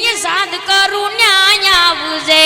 અહીંયા સાદ કરું ન્યાય આવજે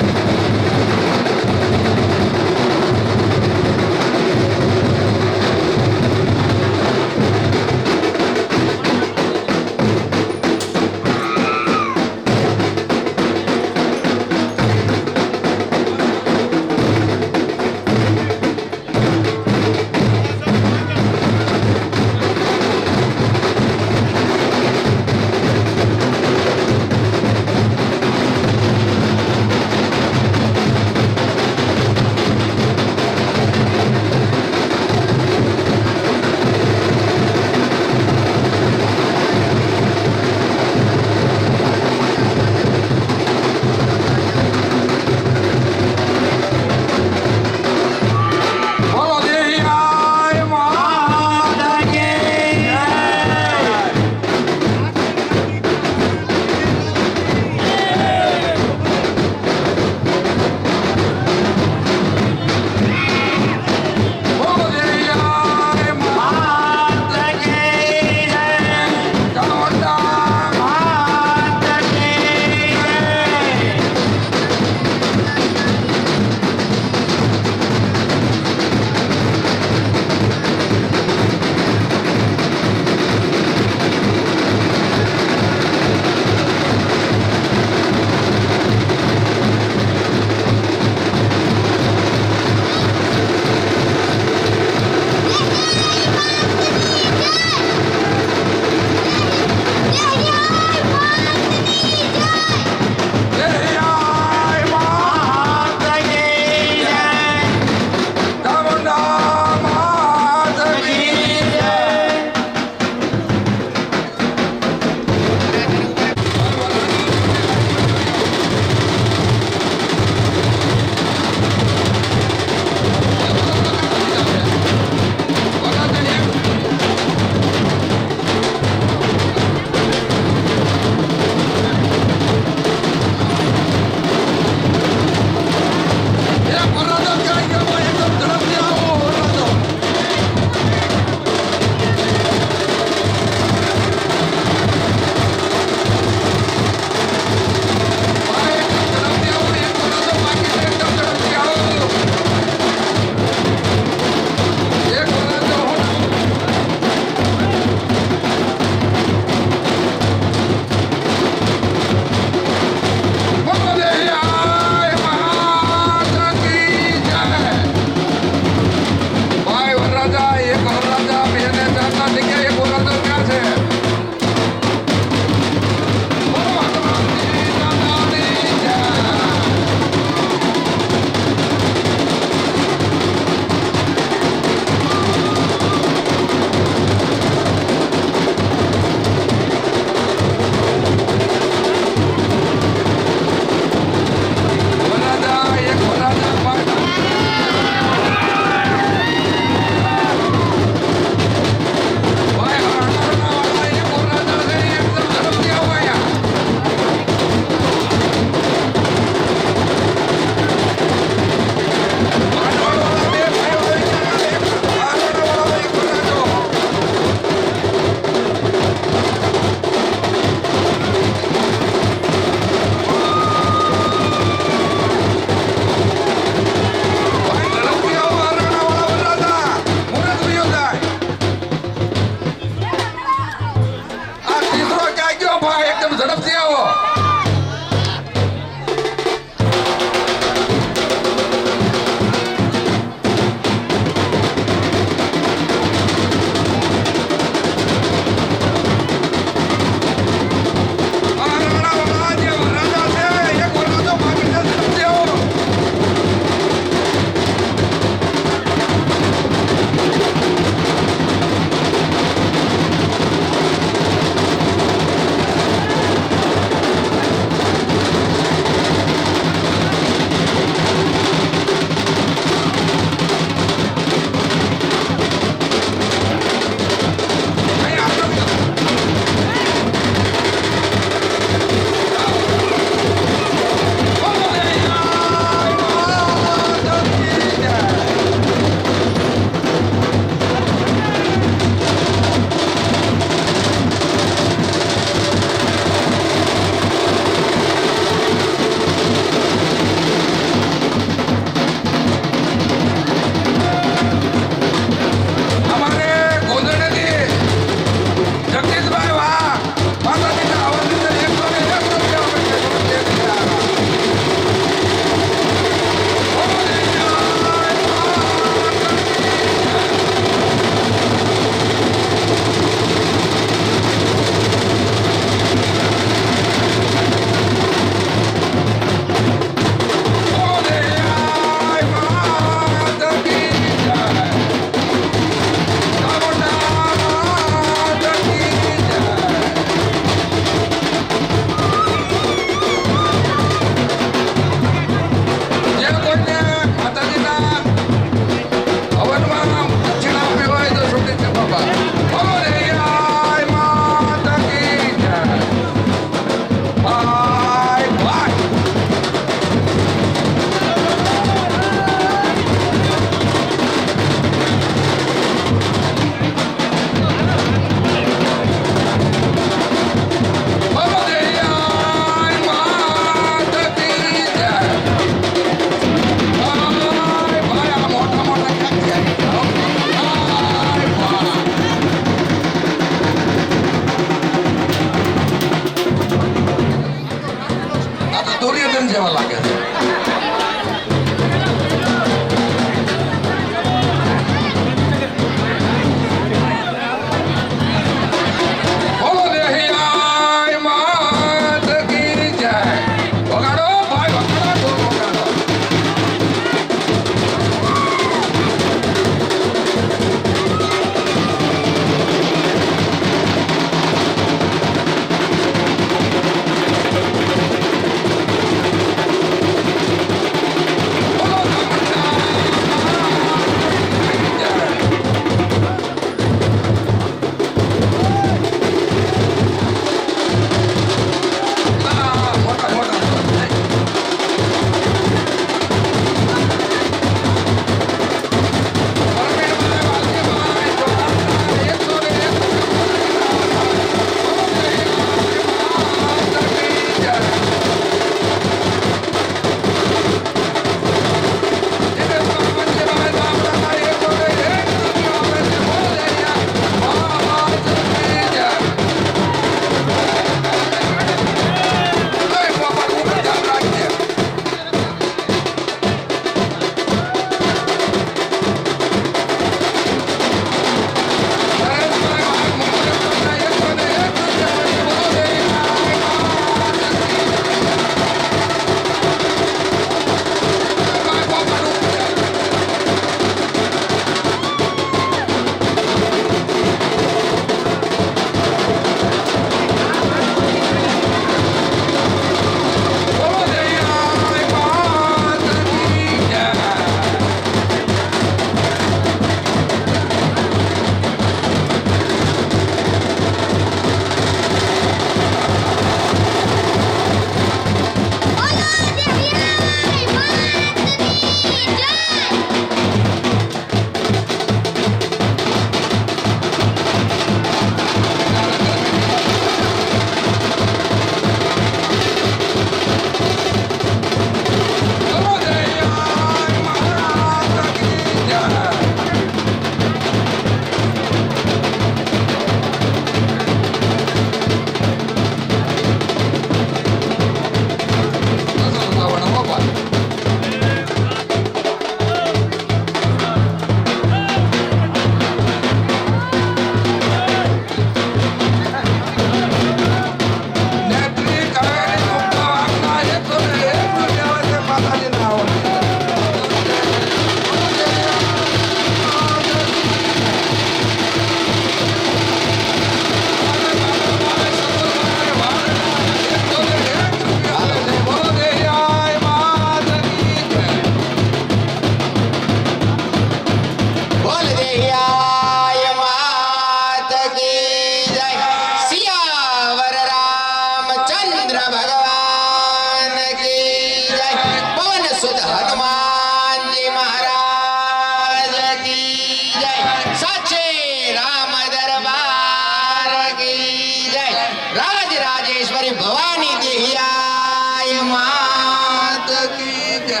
મારી ભવાની દેહિયાય માત કી જય.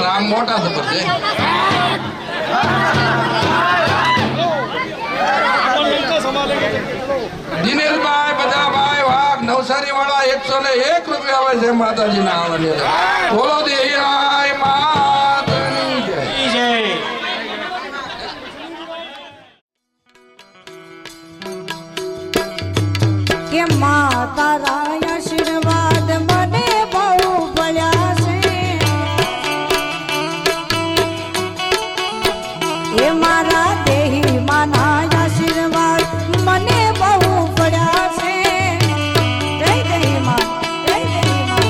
રામ મોટા ખબર છે. દિનેશભાઈ બધાભાઈ વાઘ નવસારી વાળા 101 રૂપિયા આવે છે માતાજીના આવવાની. બોલો દેહિયાય માતની જય. કે માતા રાય આશીર્વાદ મને બહુ મળ્યા છે એ મારા દેહી માના આશીર્વાદ મને બહુ મળ્યા છે જય દેહી માં જય દેહી માં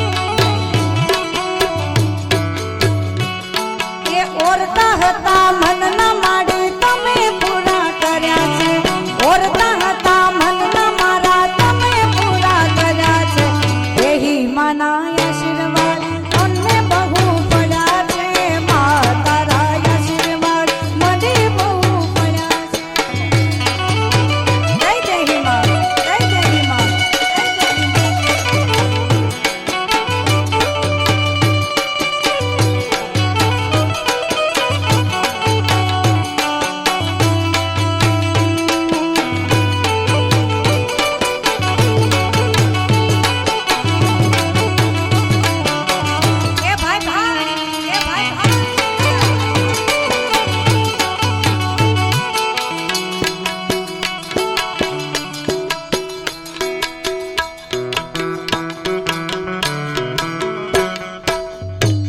એ ઓરતા હતા મનના માડી તમે પૂરા કર્યા છે ઓરતા હતા મનના મારા તમે પૂરા કર્યા છે દેહી માના આશીર્વાદ તમને બહુ મળ્યા છે માતા રાય આશીર્વાદ મને બહુ મળ્યા છે જય દેહી માં જય દેહી માં જય એ ભાઈ ભાઈ એ ભાઈ ભાઈ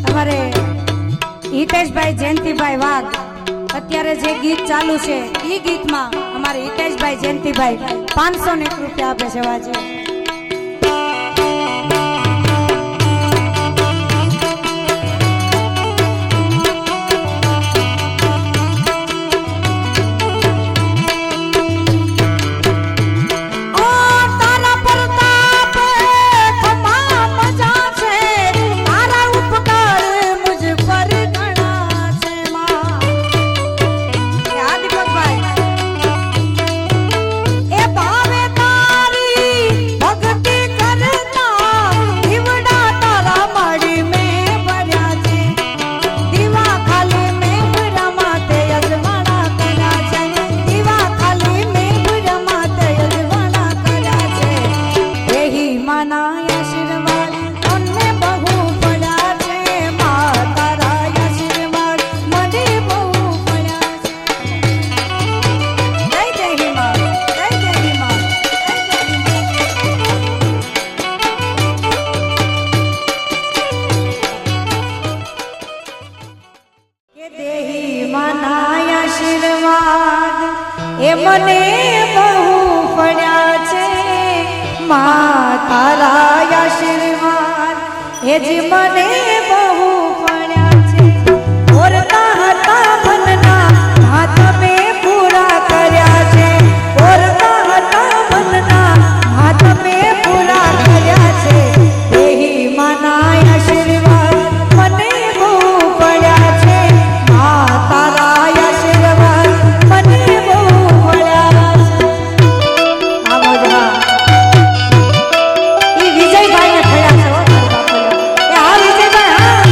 તમારે હિતેશભાઈ જયંતિભાઈ વાઘ અત્યારે જે ગીત ચાલુ છે એ ગીતમાં અમારે હિતેશભાઈ જયંતિભાઈ 501 રૂપિયા આપે છે વાજે ઓ તારા પ્રતાપ ખમા મજા છે તારા ઉપકાર મુજ પર ઘણા છે માં એ આદિપતભાઈ એ ભાવે તારી ભક્તિ કરતા દીવડા તારા માડી મેં ભર્યા છે દીવા ખાલી મેં ભર્યા માતે અજવાળા કર્યા છે દીવા ખાલી મેં ભર્યા માતે અજવાળા કર્યા છે દેહી માના આશીર્વાદ તમને બહુ મળ્યા છે માતા રાય આશીર્વાદ મને બહુ મળ્યા છે જય દેહી માં જય દેહી માં જય કે દેહી માના આશીર્વાદ એ મને બહુ પડ્યા છે માતા રાય આશીર્વાદ એ જ મને બહુ પડ્યા છે ઓરતા હતા મનના હાથ મેં પૂરા કર્યા છે ઓરતા હતા મનના હાથ મેં પૂરા કર્યા છે દેહી માના આશીર્વાદ મને બહુ પડ્યા છે માતા રાય આશીર્વાદ મને બહુ મળ્યા છે આ મોજા ઈ વિજયભાઈને થયા છે હો તારા બાપુએ એ આ વિજયભાઈ હા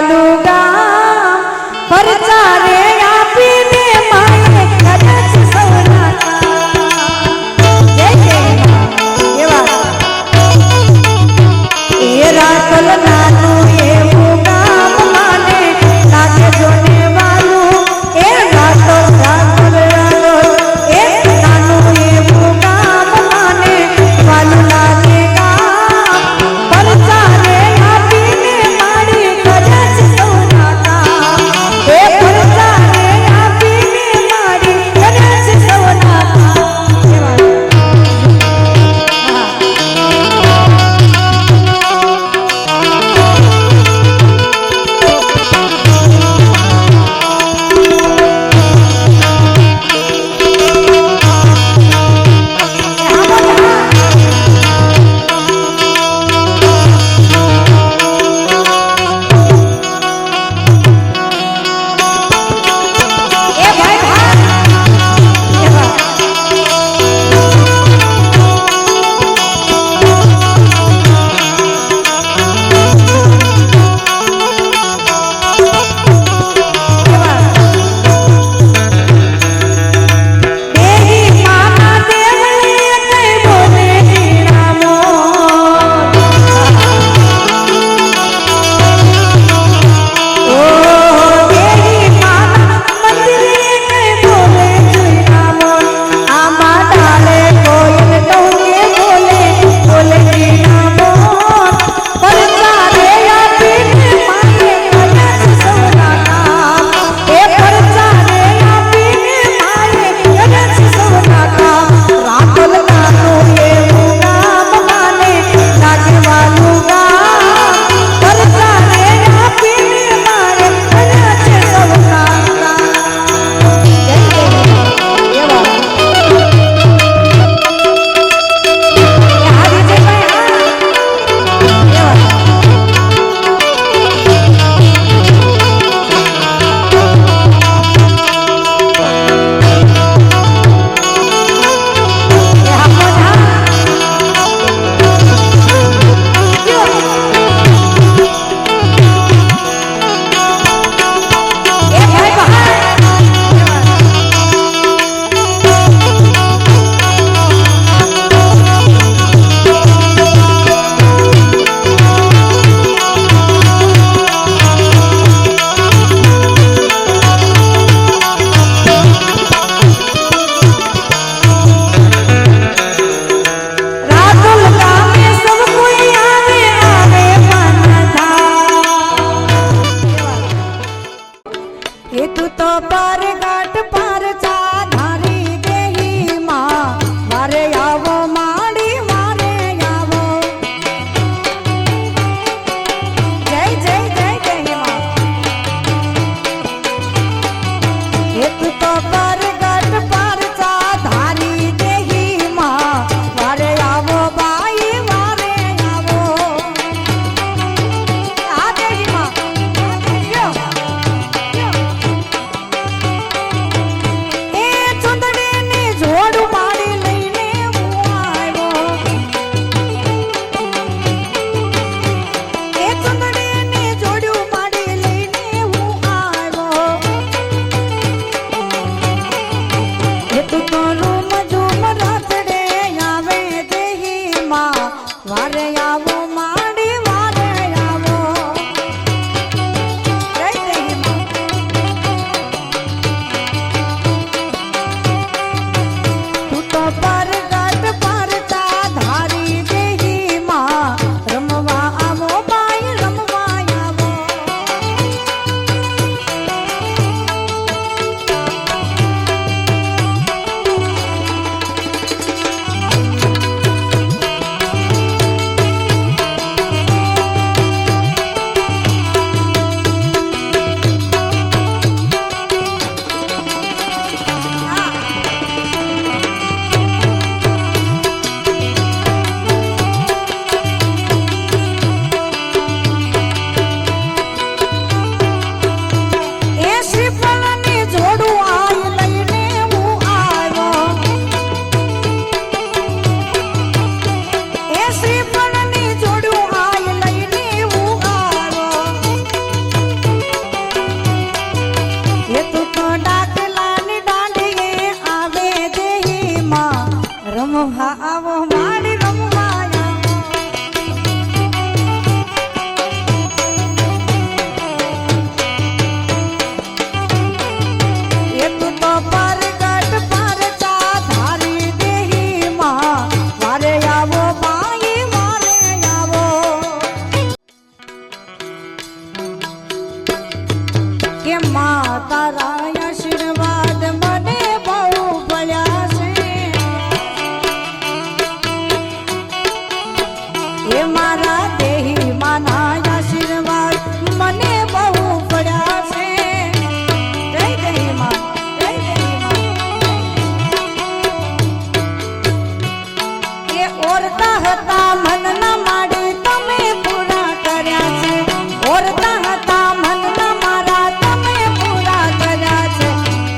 વાલું ગામ પરચારે આપીને માએ કરે છે સૌના કામ. જય જય એવા એ રાખલ નાનું એવું ગામ માને લાગે જોને વાલું એ રાખલ રાખલ એ નાનું એવું ગામ માને વાલું લાગે ગામ પરચારે આપીને મારી કરે છે સૌના ઓરતા હતા મનના માડી તમે પૂરા કર્યા છે ઓરતા હતા મનના મારા તમે પૂરા કર્યા છે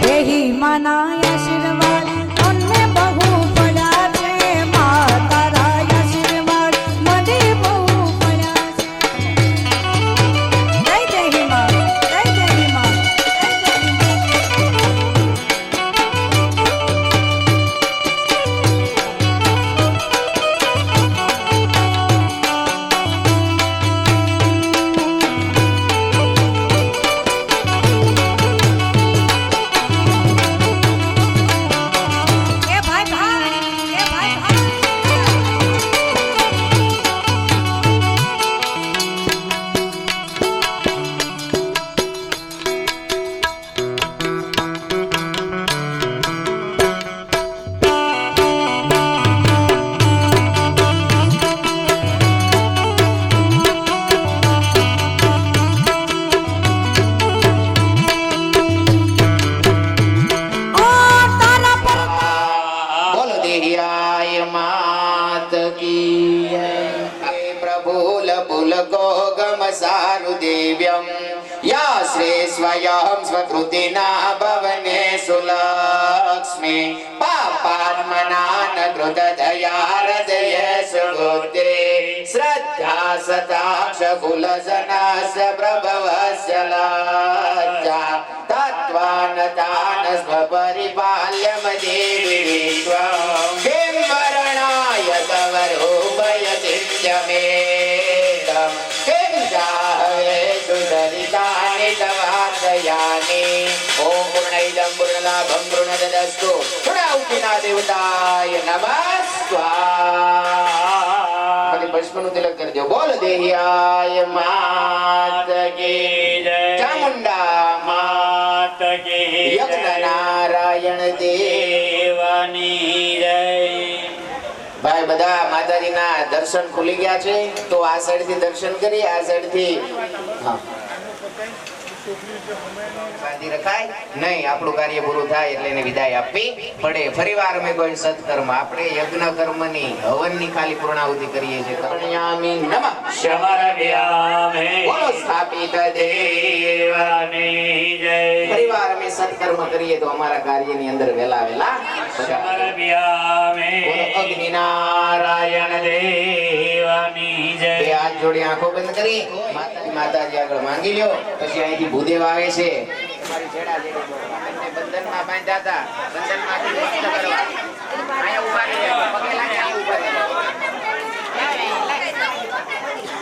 દેહી માના આશીર્વાદ તમને બહુ પડ્યા છે મા તારા આશીર્વાદ મને બહુ પડ્યા છે જય દેહી માં જય દેહી માં જય એ ભાઈ ભાઈ એ ભાઈ ભાઈ ઓ તારા પર બોલ દેહિયાય માત કી જય. હે પ્રભુલ પુલ ગોગમ સારુ દિવ્યમ યા શ્રી સ્વયં સ્વકૃતિના ભવને સુલક્ષ્મી પાપાત્મનાન કૃત દયા હૃદય સુગુતે શ્રદ્ધા સતાક્ષ કુલજનાસ પ્રભવસ્ય લજ્જા તત્વાનતાન સ્વપરિપાલ્યમ દેવી વિશ્વમ કિમ વર્ણાય ગૌરવયતિત્યમેદમ કિમ ચાહવે સુદરિતાનિ તવાદયાનિ ઓમ પૂર્ણૈદં પૂર્ણલાભં પૂર્ણદદસ્તુ પૂર્ણાહુતિના દેવતાય નમસ્કાર પછી પુષ્પનું તિલક કરી દો બોલ દેહિયાય માત કી જય ચામુંડા માત કી યજ્ઞ નારાયણ દેવાની જય ભાઈ બધા માતાજીના દર્શન ખુલી ગયા છે તો આ સાઈડ થી દર્શન કરી આ સાઈડ થી હા બાંધી રખાય નહીં આપણું કાર્ય પૂરું થાય એટલે એને વિદાય આપવી પડે ફરીવાર અમે કોઈ સત્કર્મ આપણે યજ્ઞ કર્મની હવનની ખાલી પૂર્ણાહુતિ કરીએ છીએ કરણ્યામિ નમઃ શમરવ્યામે બોલો સ્થાપિત દેવાની જય ફરીવાર અમે સત્કર્મ કરીએ તો અમારા કાર્યની અંદર વેલા શમરવ્યામે બોલો અગ્નિ નારાયણ દેવાની જય બે હાથ જોડી આંખો બંધ કરી માતાજી આગળ માંગી લ્યો પછી અહીંથી ભૂદેવ આવે છે તમારી છેડા જેડી બંને બંધનમાં બાંધ્યા હતા બંધનમાંથી મુક્ત કરવા અહીંયા ઊભા રહી પગે લાગે અહીંયા ઊભા રહી